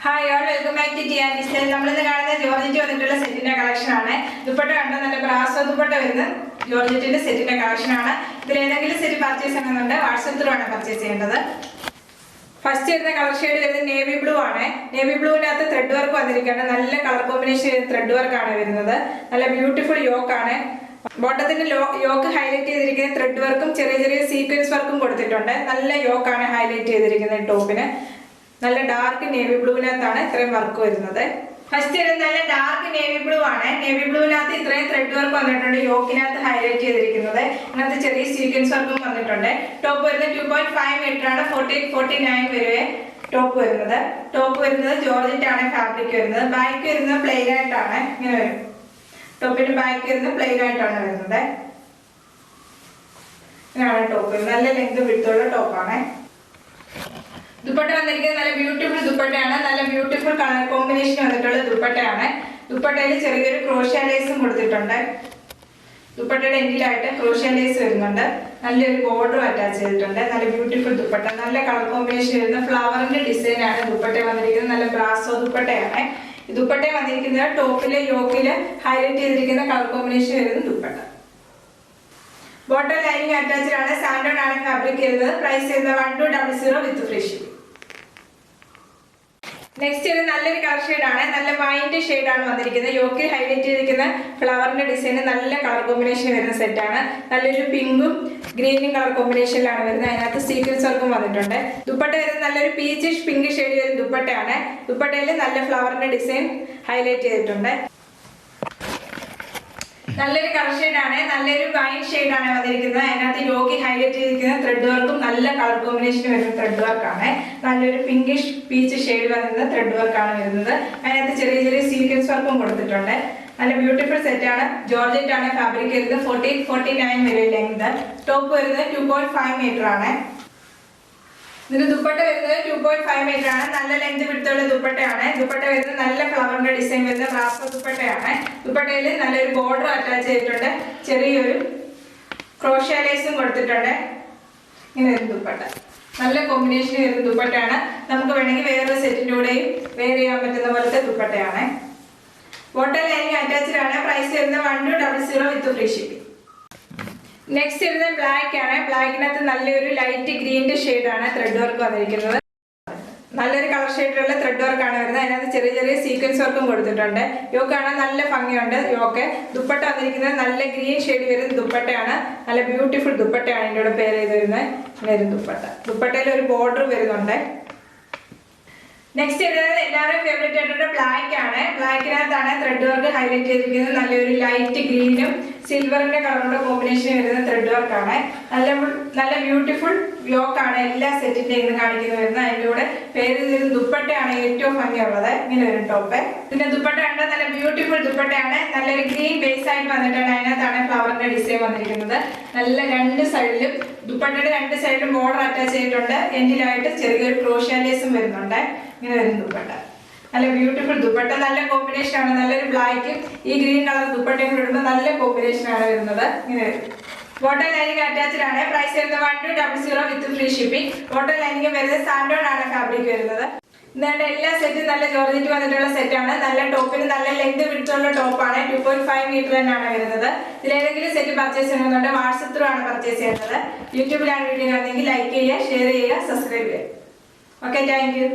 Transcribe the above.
Hi all, welcome back to TR Design. നമ്മൾ ഇന്ന് കാണുന്ന ജോർജറ്റ് വന്നിട്ടുള്ള സെറ്റിന്റെ കളക്ഷൻ ആണ്. ദുപ്പട്ട കണ്ട നല്ല ബ്രാസോ ദുപ്പട്ട വരുന്ന ജോർജറ്റിന്റെ സെറ്റിന്റെ കളക്ഷൻ ആണ്. ഇതിൽ ഏതെങ്കിലും സെറ്റ് പർച്ചേസ് ചെയ്യണമെന്നുണ്ട് വാട്സ്ആപ്പ് ത്രൂ ആണ് പർച്ചേസ് ചെയ്യേണ്ടത്. ഫസ്റ്റ് വരുന്ന കളർ ഷെയ്ഡ് വരുന്നത് നേവി ബ്ലൂ ആണ്. നേവി ബ്ലൂവിനകത്ത് ത്രെഡ് വർക്ക് വന്നിരിക്കുകയാണ്. നല്ല കളർ കോമ്പിനേഷൻ ത്രെഡ് വർക്ക് ആണ് വരുന്നത്. നല്ല ബ്യൂട്ടിഫുൾ യോക്ക് ആണ്. ബോട്ടത്തിന്റെ യോക്ക് ഹൈലൈറ്റ് ചെയ്തിരിക്കുന്ന ത്രെഡ് വർക്കും ചെറിയ ചെറിയ സീക്വൻസ് വർക്കും കൊടുത്തിട്ടുണ്ട്. നല്ല യോക്ക് ആണ് ഹൈലൈറ്റ് ചെയ്തിരിക്കുന്നത് ടോപ്പിന്. നല്ല ഡാർക്ക് നേവി ബ്ലൂവിനകത്താണ് ഇത്രയും വർക്ക് വരുന്നത്. ഫസ്റ്റ് നല്ല ഡാർക്ക് നേവി ബ്ലൂ ആണ്. നേവി ബ്ലൂവിനകത്ത് ഇത്രയും ത്രെഡ് വർക്ക് വന്നിട്ടുണ്ട്. യോക്കിനകത്ത് ഹൈലൈറ്റ് ചെയ്തിരിക്കുന്നത്. ഇതിനകത്ത് ചെറിയ സീക്വൻസ് വർക്കും വന്നിട്ടുണ്ട്. ടോപ്പ് വരുന്നത് 2.5 മീറ്റർ ആണ്. 48-49 വരെ ടോപ്പ് വരുന്നത്. ടോപ്പ് വരുന്നത് ജോർജറ്റ് ആണ് ഫാബ്രിക് വരുന്നത്. ബാക്ക് വരുന്നത് പ്ലെയിൻ ആയിട്ടാണ് ഇങ്ങനെ വരും. ടോപ്പിന്റെ ബാക്ക് വരുന്നത് പ്ലെയിൻ ആയിട്ടാണ് വരുന്നത്. ഇങ്ങനെയാണ് ടോപ്പ്. നല്ല ലെങ്ത് വിട്ടുള്ള ടോപ്പാണ്. ദുപ്പട്ട വന്നിരിക്കുന്നത് നല്ല ബ്യൂട്ടിഫുൾ ദുപ്പട്ടയാണ്. നല്ല ബ്യൂട്ടിഫുൾ കളർ കോമ്പിനേഷൻ വന്നിട്ടുള്ള ദുപ്പട്ടയാണ്. ദുപ്പട്ടയിൽ ചെറിയൊരു ക്രോഷ്യ ലേസും കൊടുത്തിട്ടുണ്ട്. ദുപ്പട്ടയുടെ എൻഡിലായിട്ട് ക്രോഷ്യ ലേസ് വരുന്നുണ്ട്. നല്ലൊരു ബോർഡറും അറ്റാച്ച് ചെയ്തിട്ടുണ്ട്. നല്ല ബ്യൂട്ടിഫുൾ ദുപ്പട്ട. നല്ല കളർ കോമ്പിനേഷൻ വരുന്ന ഫ്ലവറിന്റെ ഡിസൈൻ ആണ് ദുപ്പട്ട വന്നിരിക്കുന്നത്. നല്ല ബ്രാസോ ദുപ്പട്ടയാണ്. ഈ ദുപ്പട്ട വന്നിരിക്കുന്നത് ടോപ്പില് യോക്കില് ഹൈലൈറ്റ് ചെയ്തിരിക്കുന്ന കളർ കോമ്പിനേഷൻ വരുന്ന ദുപ്പട്ട. ബോട്ടം ലൈനിങ് അറ്റാച്ച്ഡ് ആണ്. സാൻഡോൺ ആണ് ഫാബ്രിക് ചെയ്യുന്നത്. പ്രൈസ് ചെയ്യുന്നത് 1200 വിത്ത് ഫ്രീ ഷിപ്പിംഗ്. നെക്സ്റ്റ് ഒരു നല്ലൊരു കളർ ഷെയ്ഡ് ആണ്. നല്ല വൈറ്റ് ഷെയ്ഡ് ആണ് വന്നിരിക്കുന്നത്. യോക്കിൽ ഹൈലൈറ്റ് ചെയ്തിരിക്കുന്ന ഫ്ലവറിന്റെ ഡിസൈൻ നല്ല കളർ കോമ്പിനേഷൻ വരുന്ന സെറ്റ് ആണ്. നല്ലൊരു പിങ്കും ഗ്രീനും കളർ കോമ്പിനേഷനിലാണ് വരുന്നത്. അതിനകത്ത് സീക്വൻസ് വർക്കും വന്നിട്ടുണ്ട്. ദുപ്പട്ട വരുന്നത് നല്ലൊരു പീച്ചിഷ് പിങ്ക് ഷെയ്ഡ് വരുന്ന ദുപ്പട്ടയാണ്. ദുപ്പട്ടയിൽ നല്ല ഫ്ലവറിന്റെ ഡിസൈൻ ഹൈലൈറ്റ് ചെയ്തിട്ടുണ്ട്. നല്ലൊരു കളർ ഷെയ്ഡ് ആണ്. നല്ലൊരു വൈൻ ഷെയ്ഡ് ആണ് വന്നിരിക്കുന്നത്. അതിനകത്ത് യോക്കി ഹൈലൈറ്റ് ചെയ്തിരിക്കുന്ന ത്രെഡ് വർക്കും നല്ല കളർ കോമ്പിനേഷൻ വരുന്ന ത്രെഡ് വർക്കാണ്. നല്ലൊരു പിങ്കിഷ് പീച്ച് ഷെയ്ഡ് വരുന്ന ത്രെഡ് വർക്കാണ് വരുന്നത്. അതിനകത്ത് ചെറിയ ചെറിയ സീക്വൻസ് വർക്കും കൊടുത്തിട്ടുണ്ട്. നല്ല ബ്യൂട്ടിഫുൾ സെറ്റ് ആണ്. ജോർജറ്റ് ആണ് ഫാബ്രിക് വരുന്നത്. 48-49 വരെ ലെങ്ത്. ടോപ്പ് വരുന്നത് 2.5 മീറ്റർ ആണ്. ഇതിന് ദുപ്പട്ട വരുന്നത് 2.5 മീറ്റർ ആണ്. നല്ല ലെങ്ത് വിടുത്തുള്ള ദുപ്പട്ടയാണ്. ദുപ്പട്ട വരുന്നത് നല്ല ഫ്ലവറിന്റെ ഡിസൈൻ വരുന്ന ബ്രാസോ ദുപ്പട്ടയാണ്. ദുപ്പട്ടയിൽ നല്ലൊരു ബോർഡർ അറ്റാച്ച് ചെയ്തിട്ടുണ്ട്. ചെറിയൊരു ക്രോഷ്യ ലേസും കൊടുത്തിട്ടുണ്ട്. ഇങ്ങനെ വരുന്ന ദുപ്പട്ട. നല്ല കോമ്പിനേഷൻ വരുന്ന ദുപ്പട്ടയാണ്. നമുക്ക് വേണമെങ്കിൽ വേറൊരു സെറ്റിന്റെ കൂടെയും വെയർ ചെയ്യാൻ പറ്റുന്ന പോലത്തെ ദുപ്പട്ടയാണ്. ബോട്ടം ലൈനിങ് അറ്റാച്ച്ഡ് ആണ്. പ്രൈസ് വരുന്നത് 1200 വിത്ത് ഫ്രീ ഷിപ്പിംഗ്. നെക്സ്റ്റ് വരുന്നത് ബ്ലാക്ക് ആണ്. ബ്ലാക്കിനകത്ത് നല്ലൊരു ലൈറ്റ് ഗ്രീൻ്റെ ഷെയ്ഡാണ് ത്രെഡ് വർക്ക് വന്നിരിക്കുന്നത്. നല്ലൊരു കളർ ഷെയ്ഡിലുള്ള ത്രെഡ് വർക്കാണ് വരുന്നത്. അതിനകത്ത് ചെറിയ ചെറിയ സീക്വൻസ് വർക്കും കൊടുത്തിട്ടുണ്ട്. യോക്ക് കാണാൻ നല്ല ഭംഗിയുണ്ട്. യോക്ക് ദുപ്പട്ട വന്നിരിക്കുന്നത് നല്ല ഗ്രീൻ ഷെയ്ഡ് വരുന്ന ദുപ്പട്ടയാണ്. നല്ല ബ്യൂട്ടിഫുൾ ദുപ്പട്ടയാണ് ഇതിൻ്റെ കൂടെ പേര് ചെയ്ത് വരുന്നത് ദുപ്പട്ട. ദുപ്പട്ടയിൽ ഒരു ബോർഡർ വരുന്നുണ്ട്. നെക്സ്റ്റ് വരുന്നത് എല്ലാവരും ഫേവറേറ്റ് ആയിട്ടുള്ള ബ്ലാക്ക് ആണ്. ബ്ലാക്കിനകത്താണ് ത്രെഡ് വർക്ക് ഹൈലൈറ്റ് ചെയ്തിരിക്കുന്നത്. നല്ലൊരു ലൈറ്റ് ഗ്രീനും സിൽവറിന്റെ കളറുടെ കോമ്പിനേഷൻ വരുന്ന ത്രെഡ് വർക്കാണ്. നല്ല ബ്യൂട്ടിഫുൾ യോക്ക് ആണ് എല്ലാ സെറ്റിന്റെ ഇന്ന് കാണിക്കുന്നത് വരുന്നത്. അതിൻ്റെ കൂടെ പേര് ചെയ്തിരുന്ന ദുപ്പട്ടയാണ് ഏറ്റവും ഭംഗിയുള്ളത്. ഇങ്ങനെ വരും ടോപ്പ്. പിന്നെ ദുപ്പട്ട ഉണ്ട്. നല്ല ബ്യൂട്ടിഫുൾ ദുപ്പട്ടയാണ്. നല്ലൊരു ഗ്രീൻ ബേസ് ആയിട്ട് വന്നിട്ടാണ്. അതിനകത്താണ് ഫ്ലവറിന്റെ ഡിസൈൻ വന്നിരിക്കുന്നത്. നല്ല രണ്ട് സൈഡിലും ദുപ്പട്ടയുടെ രണ്ട് സൈഡിലും ബോർഡർ അറ്റാച്ച് ചെയ്തിട്ടുണ്ട്. എൻഡിലായിട്ട് ചെറിയൊരു ക്രോഷ്യ ലേസും വരുന്നുണ്ട്. ഇങ്ങനെ വരും ദുപ്പട്ട. നല്ല ബ്യൂട്ടിഫുൾ ദുപ്പട്ട. നല്ല കോമ്പിനേഷൻ ആണ്. നല്ലൊരു ബ്ലാക്കും ഈ ഗ്രീൻ കളർ ദുപ്പട്ടയും കൂടെ ഇടുമ്പോൾ നല്ല കോമ്പിനേഷൻ ആണ് വരുന്നത്. ഇങ്ങനെ വരും. ബോട്ടം ലൈനിങ് അറ്റാച്ച്ഡ് ആണ്. പ്രൈസ് വരുന്നത് 1200 വിത്ത് ഫ്രീ ഷിപ്പിംഗ്. ബോട്ടം ലൈനിങ് വരുന്നത് സാൻഡോൺ ആണ് ഫാബ്രിക് വരുന്നത്. ഇതാണ്ട് എല്ലാ സെറ്റും നല്ല ജോർജറ്റ് വന്നിട്ടുള്ള സെറ്റാണ്. നല്ല ടോപ്പിന് നല്ല ലെങ്ത് വിട്ടുള്ള ടോപ്പാണ്. 2.5 മീറ്റർ തന്നെയാണ് വരുന്നത്. ഇതിലേതെങ്കിലും സെറ്റ് പർച്ചേസ് ചെയ്യണമെന്നുണ്ട് വാട്സ്ആപ്പ് ത്രൂ ആണ് പർച്ചേസ് ചെയ്യുന്നത്. യൂട്യൂബിലാണ് വീഡിയോ കാണുന്നതെങ്കിൽ ലൈക്ക് ചെയ്യുക, ഷെയർ ചെയ്യുക, സബ്സ്ക്രൈബ് ചെയ്യുക. Okay, thank you.